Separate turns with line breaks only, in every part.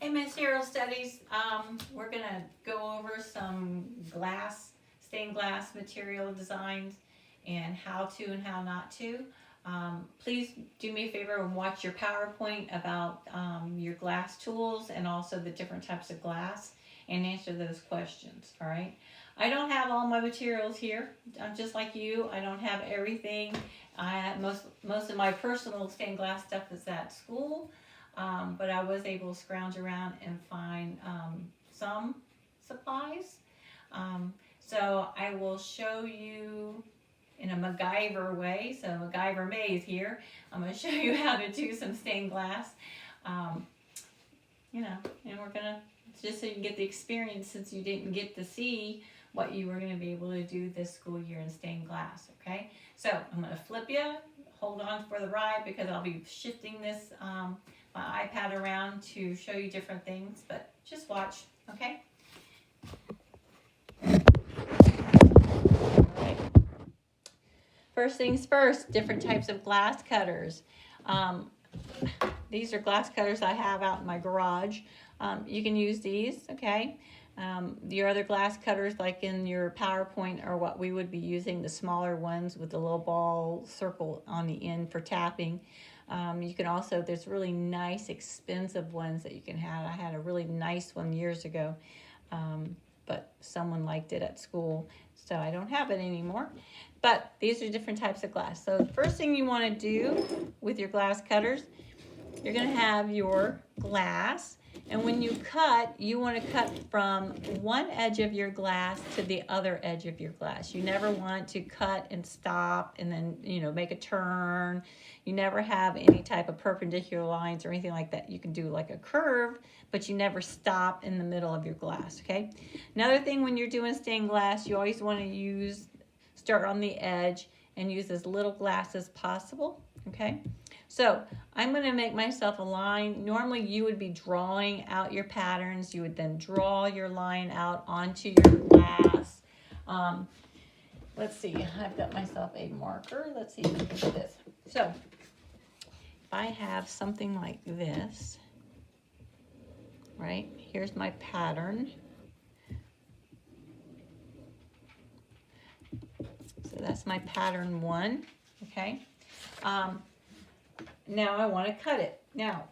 Hey, Material Studies. We're gonna go over some stained glass material designs, and how to and how not to. Please do me a favor and watch your PowerPoint about your glass tools and also the different types of glass, and answer those questions. All right. I don't have all my materials here. I'm just like you. I don't have everything. Most of my personal stained glass stuff is at school. But I was able to scrounge around and find some supplies. So I will show you in a MacGyver way. So MacGyver Maze here. I'm going to show you how to do some stained glass. Um, and we're going to, just so you can get the experience, since you didn't get to see what you were going to be able to do this school year in stained glass. Okay, so I'm going to flip you. Hold on for the ride, because I'll be shifting this my iPad around to show you different things, but just watch, okay? All right. First things first, different types of glass cutters. These are glass cutters I have out in my garage. You can use these, okay? Your other glass cutters, like in your PowerPoint, are what we would be using, the smaller ones with the little ball circle on the end for tapping. You can also, there's really nice, expensive ones that you can have. I had a really nice one years ago, but someone liked it at school, so I don't have it anymore. But these are different types of glass. So the first thing you want to do with your glass cutters, you're going to have your glass. And when you cut, you want to cut from one edge of your glass to the other edge of your glass. You never want to cut and stop and then, make a turn. You never have any type of perpendicular lines or anything like that. You can do like a curve, but you never stop in the middle of your glass, okay? Another thing, when you're doing stained glass, you always want to start on the edge and use as little glass as possible, okay? So I'm going to make myself a line. Normally you would be drawing out your patterns. You would then draw your line out onto your glass. Let's see, I've got myself a marker. Let's see if I can do this. So if I have something like this, right, here's my pattern. So that's my pattern 1, okay? Now I want to cut it. Now,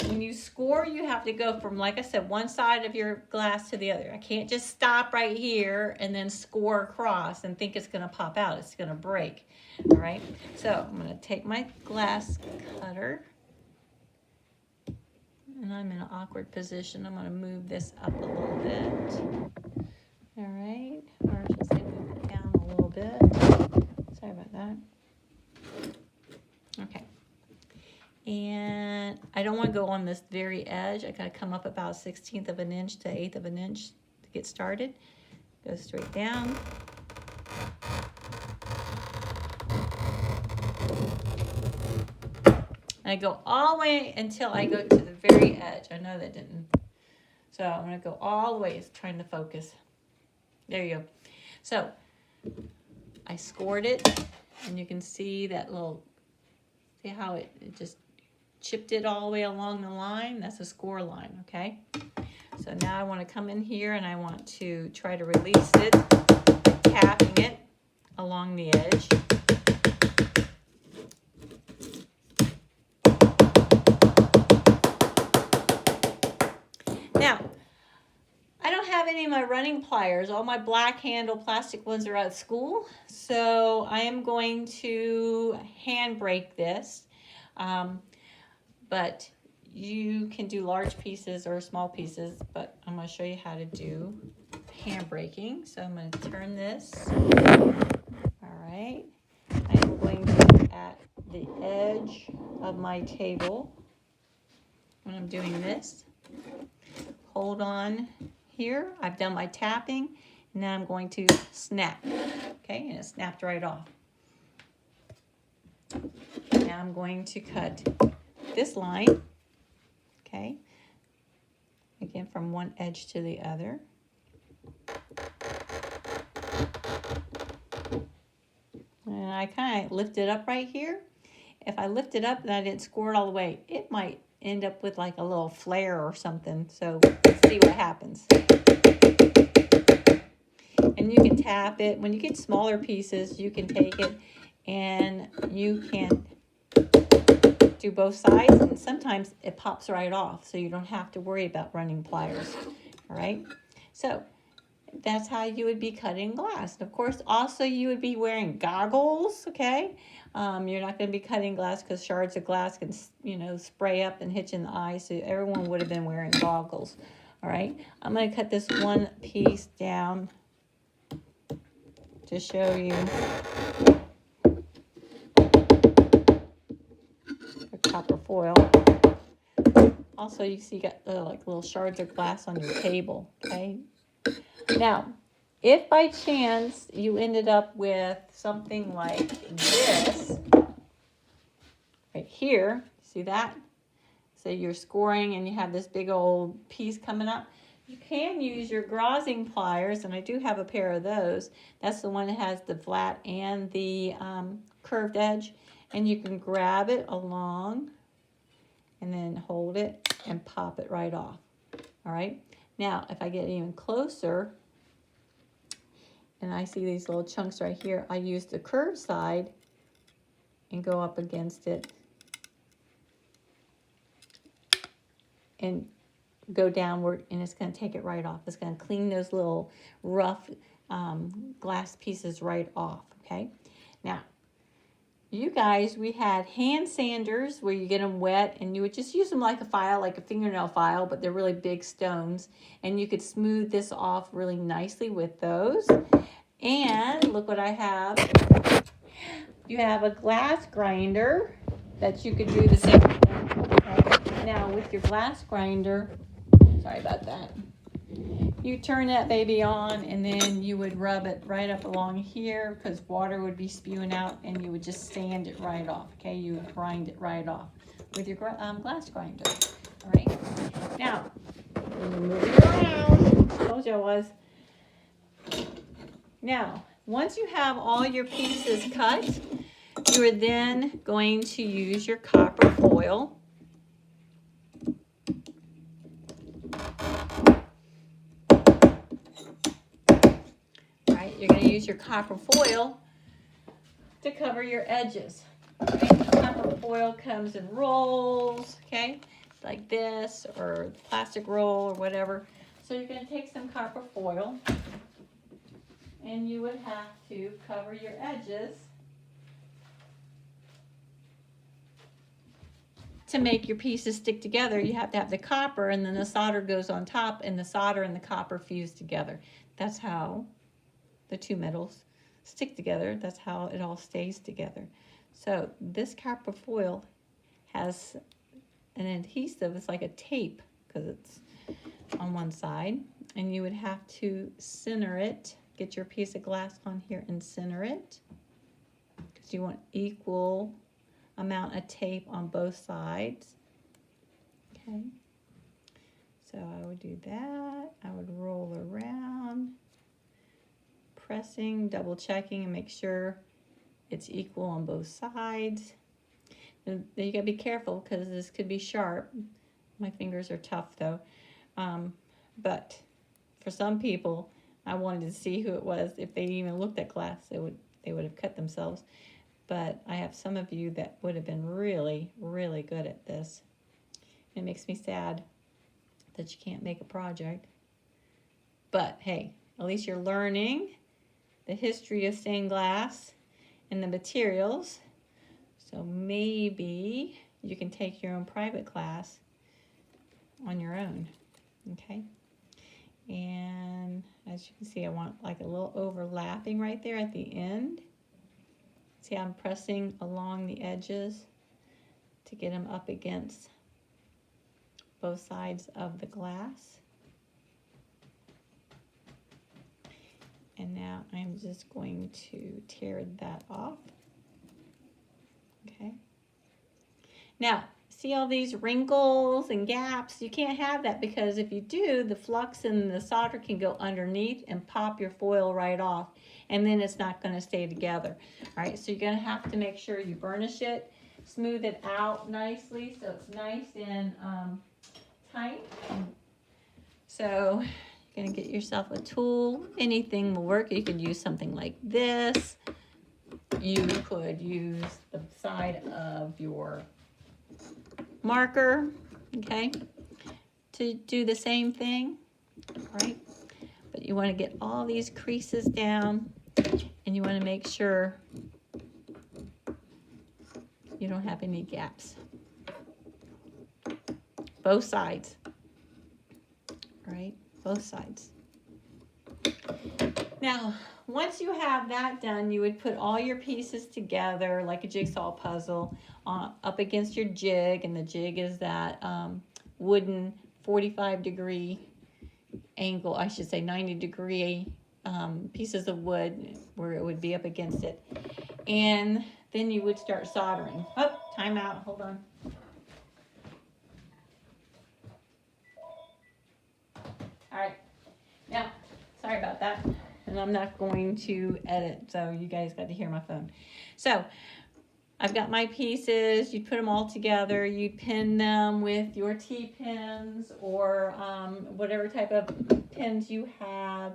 when you score, you have to go from, like I said, one side of your glass to the other. I can't just stop right here and then score across and think it's going to pop out. It's going to break. All right? So I'm going to take my glass cutter, and I'm in an awkward position. I'm going to move this up a little bit. All right? Or I should say move it down a little bit. Sorry about that. Okay. And I don't want to go on this very edge. I got to come up about 1/16 of an inch to 1/8 of an inch to get started. Go straight down. And I go all the way until I go to the very edge. I know that didn't. So I'm going to go all the way. It's trying to focus. There you go. So I scored it, and you can see that little, see how it just chipped it all the way along the line. That's a score line, okay? So now I want to come in here and I want to try to release it, tapping it along the edge. Now, I don't have any of my running pliers. All my black handle plastic ones are at school. So I am going to hand break this. But you can do large pieces or small pieces, but I'm going to show you how to do hand breaking. So I'm going to turn this. All right. I'm going to look at the edge of my table when I'm doing this. Hold on here. I've done my tapping. Now I'm going to snap. Okay, and it snapped right off. Now I'm going to cut this line, okay, again from one edge to the other. And I kind of lift it up right here. If I lift it up and I didn't score it all the way, it might end up with like a little flare or something. So let's see what happens. And you can tap it. When you get smaller pieces, you can take it and you can do both sides, and sometimes it pops right off, so you don't have to worry about running pliers. All right, so that's how you would be cutting glass. And of course, also you would be wearing goggles. Okay, you're not going to be cutting glass because shards of glass can, you know, spray up and hit you in the eye. So everyone would have been wearing goggles. All right, I'm going to cut this one piece down to show you the copper foil. Also, you see you got like little shards of glass on your table. Okay, now if by chance you ended up with something like this right here, see that? So you're scoring and you have this big old piece coming up. You can use your grazing pliers, and I do have a pair of those. That's the one that has the flat and the curved edge. And you can grab it along and then hold it and pop it right off. All right. Now, if I get even closer and I see these little chunks right here, I use the curved side and go up against it and go downward, and it's going to take it right off. It's going to clean those little rough glass pieces right off. Okay. Now, you guys, we had hand sanders where you get them wet and you would just use them like a file, like a fingernail file, but they're really big stones. And you could smooth this off really nicely with those. And look what I have. You have a glass grinder that you could do the same thing. Okay. Now with your glass grinder, sorry about that. You turn that baby on, and then you would rub it right up along here because water would be spewing out, and you would just sand it right off. Okay, you would grind it right off with your glass grinder. All right. Now, move it around. Told you I was. Now, once you have all your pieces cut, you are then going to use your copper foil. You're going to use your copper foil to cover your edges. Okay? Copper foil comes in rolls, okay, like this, or plastic roll, or whatever. So you're going to take some copper foil, and you would have to cover your edges to make your pieces stick together. You have to have the copper, and then the solder goes on top, and the solder and the copper fuse together. That's how the two metals stick together. That's how it all stays together. So this copper foil has an adhesive. It's like a tape because it's on one side, and you would have to center it. Get your piece of glass on here and center it because you want equal amount of tape on both sides. Okay, so I would do that. I would roll around, pressing, double checking, and make sure it's equal on both sides. And you gotta be careful because this could be sharp. My fingers are tough though. But for some people, I wanted to see who it was. If they even looked at glass, they would have cut themselves. But I have some of you that would have been really, really good at this. It makes me sad that you can't make a project. But hey, at least you're learning the history of stained glass and the materials. So maybe you can take your own private class on your own. Okay. And as you can see, I want like a little overlapping right there at the end. See, I'm pressing along the edges to get them up against both sides of the glass. And now I'm just going to tear that off. Okay. Now, see all these wrinkles and gaps? You can't have that because if you do, the flux and the solder can go underneath and pop your foil right off, and then it's not going to stay together. All right, so you're going to have to make sure you burnish it smooth it out nicely so it's nice and tight. So you're gonna get yourself a tool. Anything will work. You could use something like this. You could use the side of your marker, okay, to do the same thing, right? But you want to get all these creases down, and you want to make sure you don't have any gaps. Both sides, right? Both sides. Now, once you have that done, you would put all your pieces together like a jigsaw puzzle up against your jig, and the jig is that wooden 45-degree angle, I should say 90-degree pieces of wood where it would be up against it. And then you would start soldering. Oh, time out, hold on. All right, now, sorry about that. And I'm not going to edit, so you guys got to hear my phone. So I've got my pieces. You'd put them all together. You'd pin them with your T-pins or whatever type of pins you have.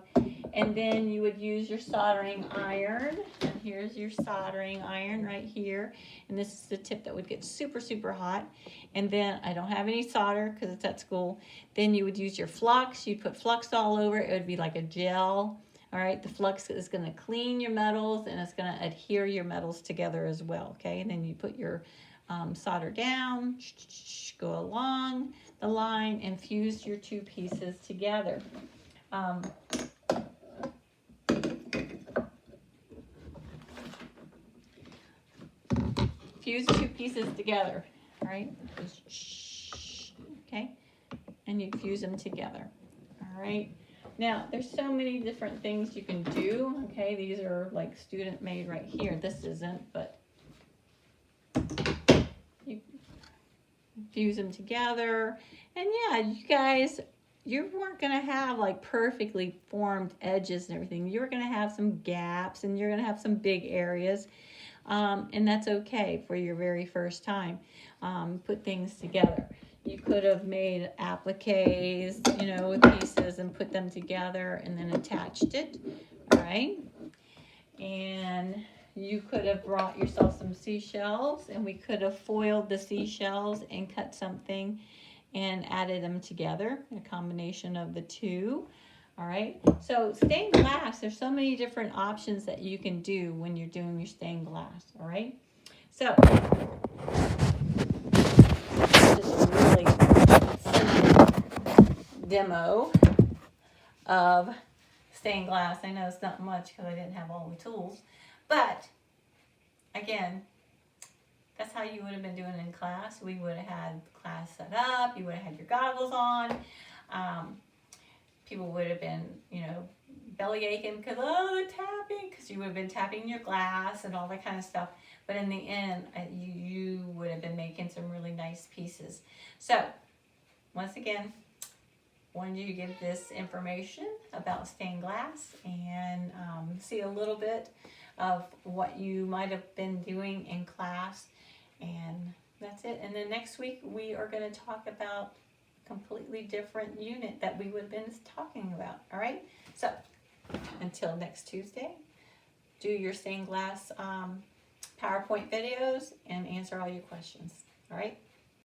And then you would use your soldering iron. And here's your soldering iron right here. And this is the tip that would get super, super hot. And then I don't have any solder because it's at school. Then you would use your flux. You'd put flux all over. It would be like a gel. All right, the flux is going to clean your metals and it's going to adhere your metals together as well, okay? And then you put your solder down, go along the line and fuse your two pieces together. Fuse two pieces together, all right? Okay, and you fuse them together, all right? Now, there's so many different things you can do, okay? These are like student made right here. This isn't, but you fuse them together. And yeah, you guys, you weren't gonna have like perfectly formed edges and everything. You're gonna have some gaps and you're gonna have some big areas. And that's okay for your very first time. Put things together. You could have made appliques, you know, with pieces and put them together and then attached it, all right? And you could have brought yourself some seashells and we could have foiled the seashells and cut something and added them together, a combination of the two, all right? So stained glass, there's so many different options that you can do when you're doing your stained glass, all right? So, really demo of stained glass. I know it's not much because I didn't have all the tools, but again, that's how you would have been doing it in class. We would have had class set up, you would have had your goggles on, people would have been, you know, belly aching because, oh, they're tapping, because you would have been tapping your glass and all that kind of stuff. But in the end, you would have been making some really nice pieces. So, once again, wanted you to give this information about stained glass and see a little bit of what you might have been doing in class. And that's it. And then next week, we are going to talk about a completely different unit that we would have been talking about. All right? So, until next Tuesday, do your stained glass PowerPoint videos and answer all your questions. All right?